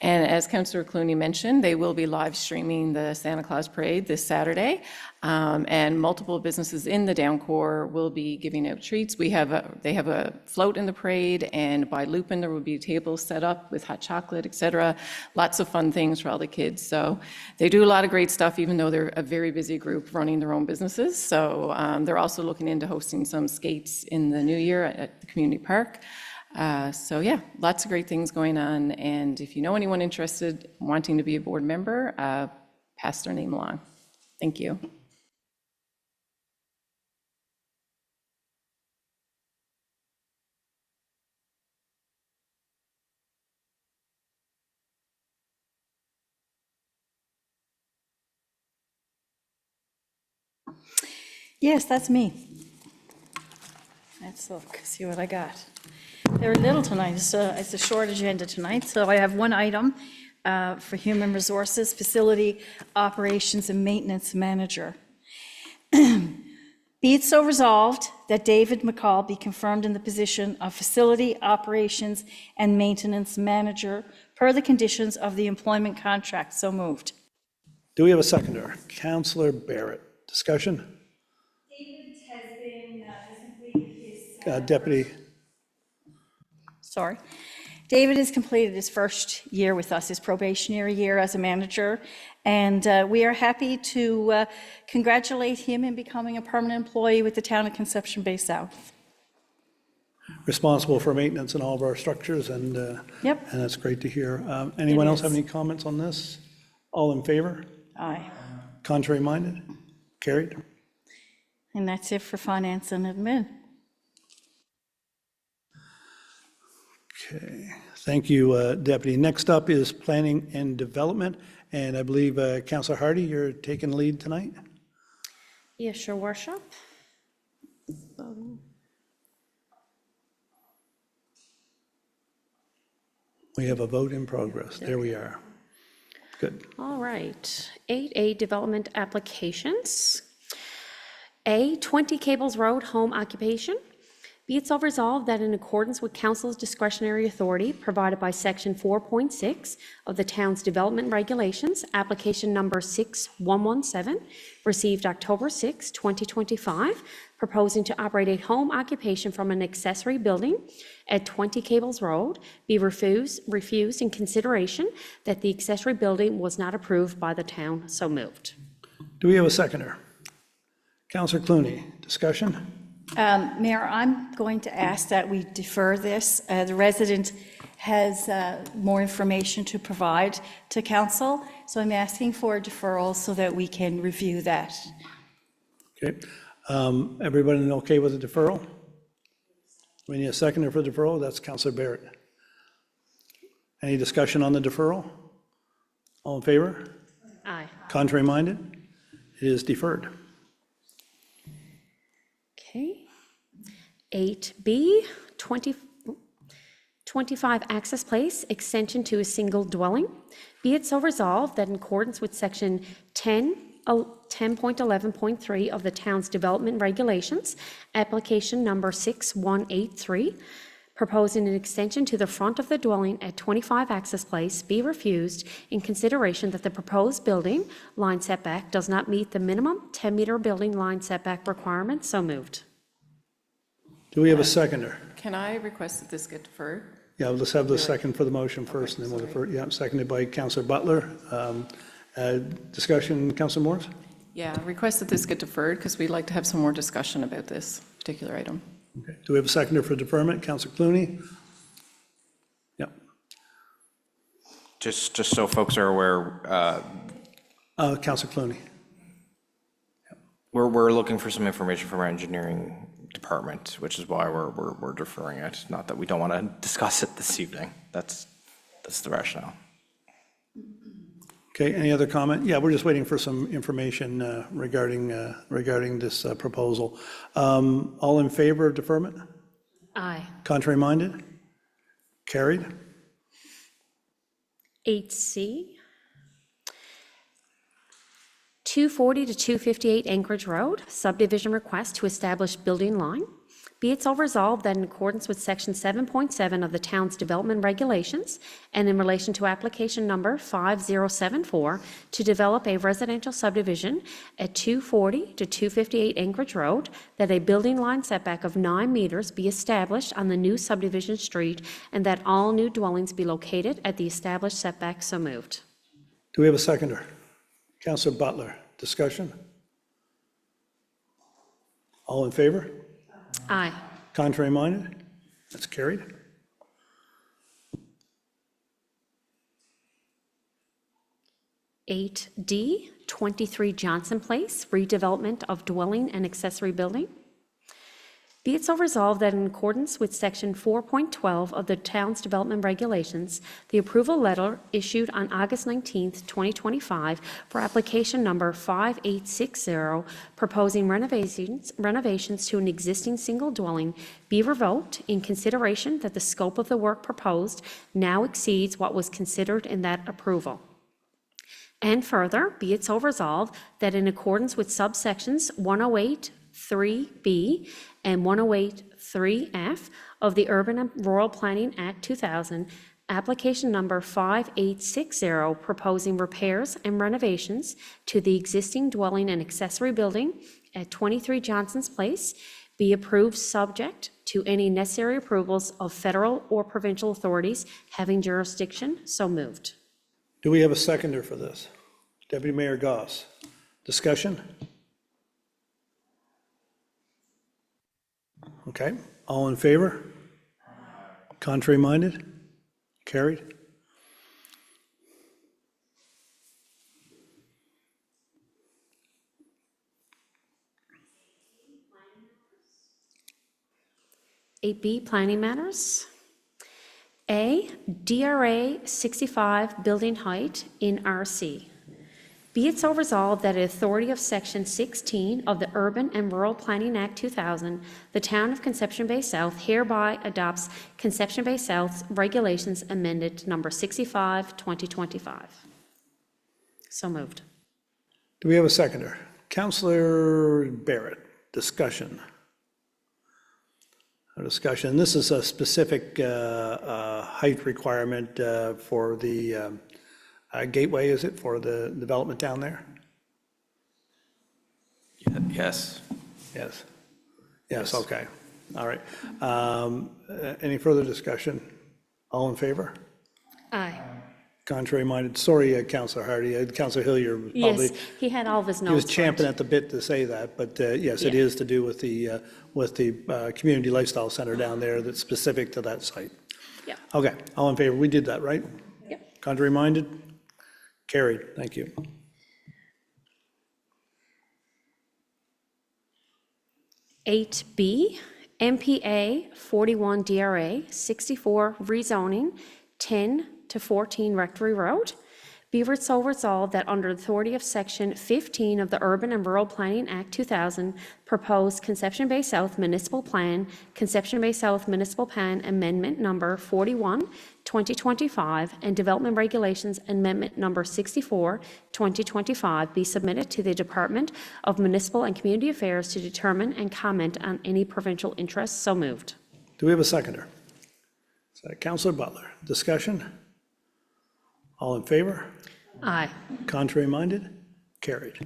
And as Councillor Clooney mentioned, they will be live streaming the Santa Claus Parade this Saturday. And multiple businesses in the Downcore will be giving out treats. They have a float in the parade, and by Lupin there will be tables set up with hot chocolate, etc. Lots of fun things for all the kids. So they do a lot of great stuff, even though they're a very busy group running their own businesses. So they're also looking into hosting some skates in the new year at the community park. So yeah, lots of great things going on. And if you know anyone interested, wanting to be a board member, pass their name along. Thank you.
Yes, that's me. Let's look, see what I got. Very little tonight. It's a short agenda tonight, so I have one item for Human Resources, Facility Operations and Maintenance Manager. Be it so resolved that David McCall be confirmed in the position of Facility Operations and Maintenance Manager per the conditions of the employment contract. So moved.
Do we have a seconder? Councillor Barrett. Discussion?
David has completed his...
Deputy.
Sorry. David has completed his first year with us, his probationary year as a manager, and we are happy to congratulate him in becoming a permanent employee with the town of Conception Bay South.
Responsible for maintenance in all of our structures, and
Yep.
and that's great to hear. Anyone else have any comments on this? All in favor?
Aye.
Contrary minded? Carried.
And that's it for finance and admin.
Okay, Thank you, Deputy. Next up is Planning and Development, and I believe Councillor Hardy, you're taking the lead tonight?
Yes, Your Worship.
We have a vote in progress. There we are. Good.
All right, 8A Development Applications. A, 20 Cables Road Home Occupation. Be it so resolved that in accordance with Council's discretionary authority provided by Section 4.6 of the town's development regulations, application number 6117, received October 6, 2025, proposing to operate a home occupation from an accessory building at 20 Cables Road, be refused in consideration that the accessory building was not approved by the town. So moved.
Do we have a seconder? Councillor Clooney, discussion?
Mayor, I'm going to ask that we defer this. The resident has more information to provide to council, so I'm asking for a deferral so that we can review that.
Okay. Everybody okay with the deferral? We need a seconder for deferral. That's Councillor Barrett. Any discussion on the deferral? All in favor?
Aye.
Contrary minded? It is deferred.
Okay. 8B, 25 Access Place, extension to a single dwelling. Be it so resolved that in accordance with Section 10.11.3 of the town's development regulations, application number 6183, proposing an extension to the front of the dwelling at 25 Access Place be refused in consideration that the proposed building line setback does not meet the minimum 10-meter building line setback requirement. So moved.
Do we have a seconder?
Can I request that this get deferred?
Yeah, let's have the second for the motion first, and then we'll defer. Yeah, seconded by Councillor Butler. Discussion, Councillor Morris?
Yeah, request that this get deferred because we'd like to have some more discussion about this particular item.
Okay. Do we have a seconder for deferment? Councillor Clooney? Yeah.
Just so folks are aware,
Councillor Clooney.
we're looking for some information from our engineering department, which is why we're deferring it. Not that we don't want to discuss it this evening. That's the rationale.
Okay, any other comment? Yeah, we're just waiting for some information regarding this proposal. All in favor of deferment?
Aye.
Contrary minded? Carried.
8C, 240 to 258 Anchorage Road, subdivision request to establish building line. Be it so resolved that in accordance with Section 7.7 of the town's development regulations and in relation to application number 5074 to develop a residential subdivision at 240 to 258 Anchorage Road, that a building line setback of 9 meters be established on the new subdivision street and that all new dwellings be located at the established setback. So moved.
Do we have a seconder? Councillor Butler, discussion? All in favor?
Aye.
Contrary minded? That's carried.
Eight D, 23 Johnson Place, redevelopment of dwelling and accessory building. Be it so resolved that in accordance with Section 4.12 of the town's development regulations, the approval letter issued on August 19th, 2025 for application number 5860, proposing renovations to an existing single dwelling, be revoked in consideration that the scope of the work proposed now exceeds what was considered in that approval. And further, be it so resolved that in accordance with subsections 108(3)(b) and 108(3)(f) of the Urban and Rural Planning Act 2000, application number 5860, proposing repairs and renovations to the existing dwelling and accessory building at 23 Johnson's Place, be approved subject to any necessary approvals of federal or provincial authorities having jurisdiction. So moved.
Do we have a seconder for this? Deputy Mayor Goss. Discussion? Okay, all in favor? Contrary minded? Carried.
Eight B, planning matters. A, DRA 65 building height in RC. Be it so resolved that in authority of Section 16 of the Urban and Rural Planning Act 2000, the Town of Conception Bay South hereby adopts Conception Bay South's Regulations Amended Number 65, 2025. So moved.
Do we have a seconder? Councillor Barrett, discussion. A discussion. This is a specific height requirement for the gateway, is it, for the development down there?
Yes.
Yes. Yes, okay. All right. Any further discussion? All in favor?
Aye.
Contrary minded? Sorry, Councillor Hardy. Councillor Hillier was probably,
Yes, he had all of his
he was
notes.
champing
right.
at the bit to say that, but yes, it
Yeah.
is to do with the Community Lifestyle Center down there that's specific to that site.
Yeah.
Okay, all in favor? We did that, right?
Yep.
Contrary minded? Carried. Thank you.
Eight B, MPA 41 DRA 64 rezoning 10 to 14 Rectory Road. Be it so resolved that under the authority of Section 15 of the Urban and Rural Planning Act 2000, proposed Conception Bay South Municipal Plan, Conception Bay South Municipal Plan Amendment Number 41, 2025, and Development Regulations Amendment Number 64, 2025 be submitted to the Department of Municipal and Community Affairs to determine and comment on any provincial interests. So moved.
Do we have a seconder? Councillor Butler. Discussion? All in favor?
Aye.
Contrary minded? Carried.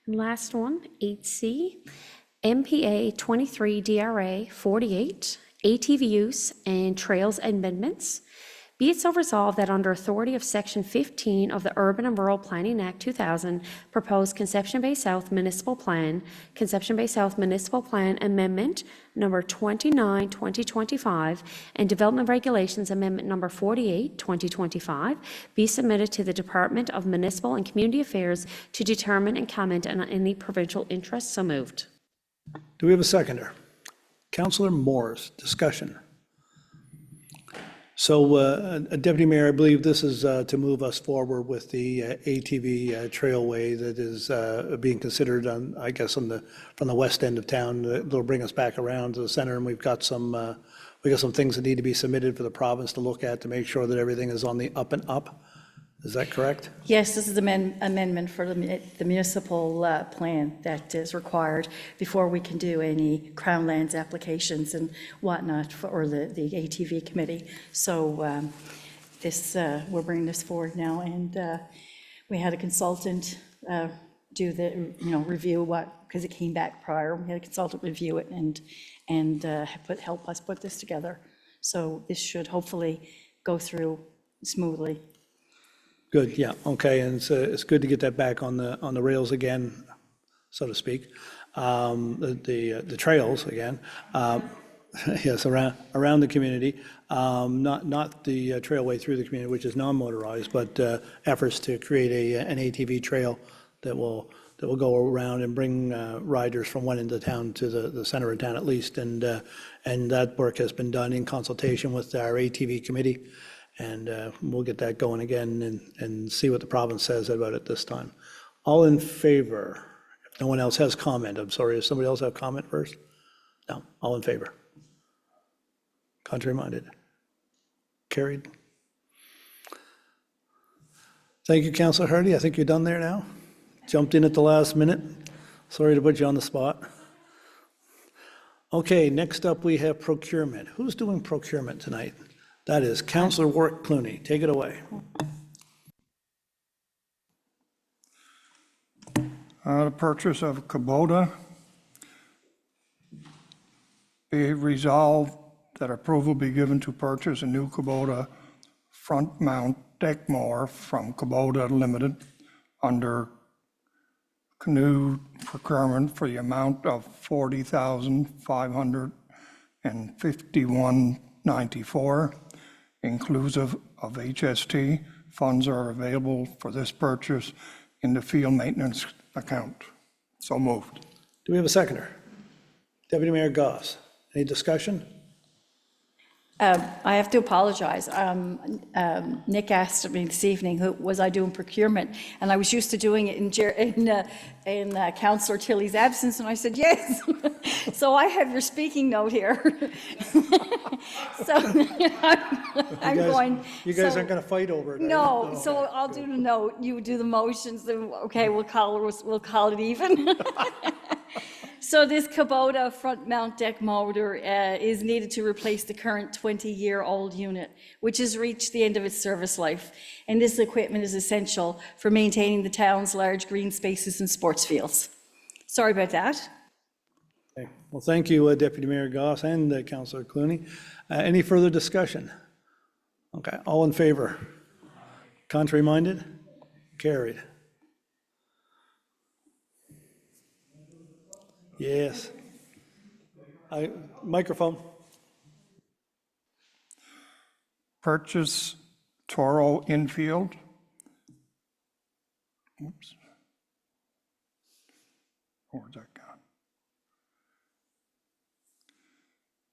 And last one, 8C, MPA 23 DRA 48, ATV use and trails amendments. Be it so resolved that under authority of Section 15 of the Urban and Rural Planning Act 2000, proposed Conception Bay South Municipal Plan, Conception Bay South Municipal Plan Amendment Number 29, 2025, and Development Regulations Amendment Number 48, 2025, be submitted to the Department of Municipal and Community Affairs to determine and comment on any provincial interests. So moved.
Do we have a seconder? Councillor Morris. Discussion. So, Deputy Mayor, I believe this is to move us forward with the ATV trailway that is being considered on, I guess, from the west end of town. That'll bring us back around to the center, and we've got some things that need to be submitted for the province to look at to make sure that everything is on the up and up. Is that correct?
Yes, this is an amendment for the municipal plan that is required before we can do any Crown Lands applications and whatnot or the ATV committee. So we're bringing this forward now, and we had a consultant do the, review because it came back prior. We had a consultant review it and help us put this together. So this should hopefully go through smoothly.
Good, yeah, okay, and it's good to get that back on the rails again, so to speak. The trails again, yes, around the community, not the trailway through the community, which is non-motorized, but efforts to create an ATV trail that will go around and bring riders from one end of town to the center of town at least, and that work has been done in consultation with our ATV committee. And we'll get that going again and see what the province says about it this time. All in favor? If no one else has comment, I'm sorry, does somebody else have comment first? No, all in favor? Contrary minded? Carried? Thank you, Councillor Hardy. I think you're done there now. Jumped in at the last minute. Sorry to put you on the spot. Okay, next up we have procurement. Who's doing procurement tonight? That is Councillor Warwick Clooney. Take it away.
The purchase of Kubota. Be resolved that approval be given to purchase a new Kubota front mount deck mower from Kubota Limited under canoe procurement for the amount of $40,551.94. Inclusive of HST. Funds are available for this purchase in the field maintenance account. So moved.
Do we have a seconder? Deputy Mayor Goss, any discussion?
I have to apologize. Nick asked me this evening, was I doing procurement? And I was used to doing it in Councillor Tilly's absence, and I said, yes. So I have your speaking note here. So I'm going.
You guys
so-
aren't going to fight over it, are you?
No,
Oh,
so
okay,
I'll
good.
do the note, you do the motions, and okay, we'll call it even. So this Kubota front mount deck motor is needed to replace the current 20-year-old unit, which has reached the end of its service life. And this equipment is essential for maintaining the town's large green spaces and sports fields. Sorry about that.
Okay. Well, thank you, Deputy Mayor Goss and Councillor Clooney. Any further discussion? Okay, all in favor? Contrary minded? Carried. Yes. Microphone.
Purchase Toro infield. Oops. Where's that gone?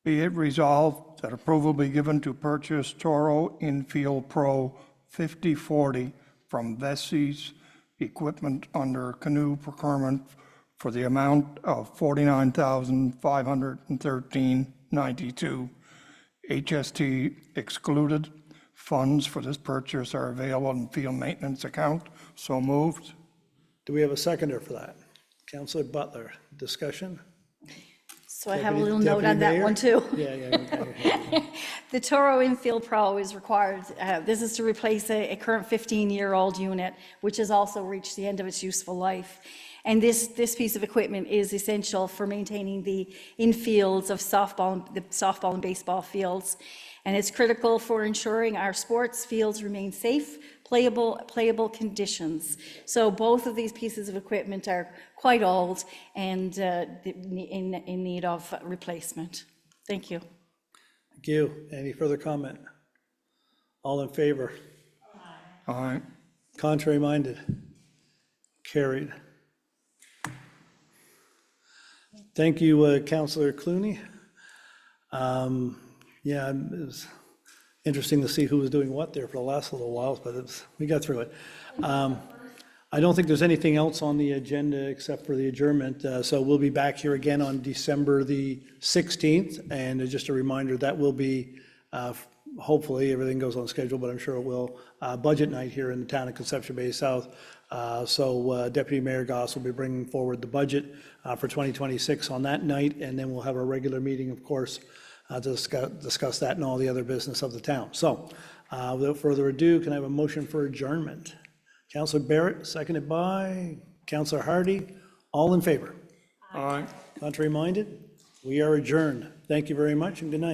Be it resolved that approval be given to purchase Toro Infield Pro 5040 from Vessey's Equipment under canoe procurement for the amount of $49,513.92. HST excluded. Funds for this purchase are available in field maintenance account. So moved.
Do we have a seconder for that? Councillor Butler, discussion?
So I have a
Deputy-
little note on
Deputy
that
Mayor?
one too.
Yeah, okay.
The Toro Infield Pro is required, this is to replace a current 15-year-old unit, which has also reached the end of its useful life. And this piece of equipment is essential for maintaining the infields of the softball and baseball fields. And it's critical for ensuring our sports fields remain safe, playable conditions. So both of these pieces of equipment are quite old and in need of replacement. Thank you.
Thank you. Any further comment? All in favor?
Aye.
Contrary minded? Carried. Thank you, Councillor Clooney. Yeah, it was interesting to see who was doing what there for the last little while, but we got through it. I don't think there's anything else on the agenda except for the adjournment. So we'll be back here again on December the 16th. And just a reminder, that will be, hopefully, everything goes on schedule, but I'm sure it will, budget night here in the town of Conception Bay South. So Deputy Mayor Goss will be bringing forward the budget for 2026 on that night. And then we'll have our regular meeting, of course, to discuss that and all the other business of the town. So without further ado, can I have a motion for adjournment? Councillor Barrett, seconded by Councillor Hardy. All in favor?
Aye.
Contrary minded? We are adjourned. Thank you very much and good night.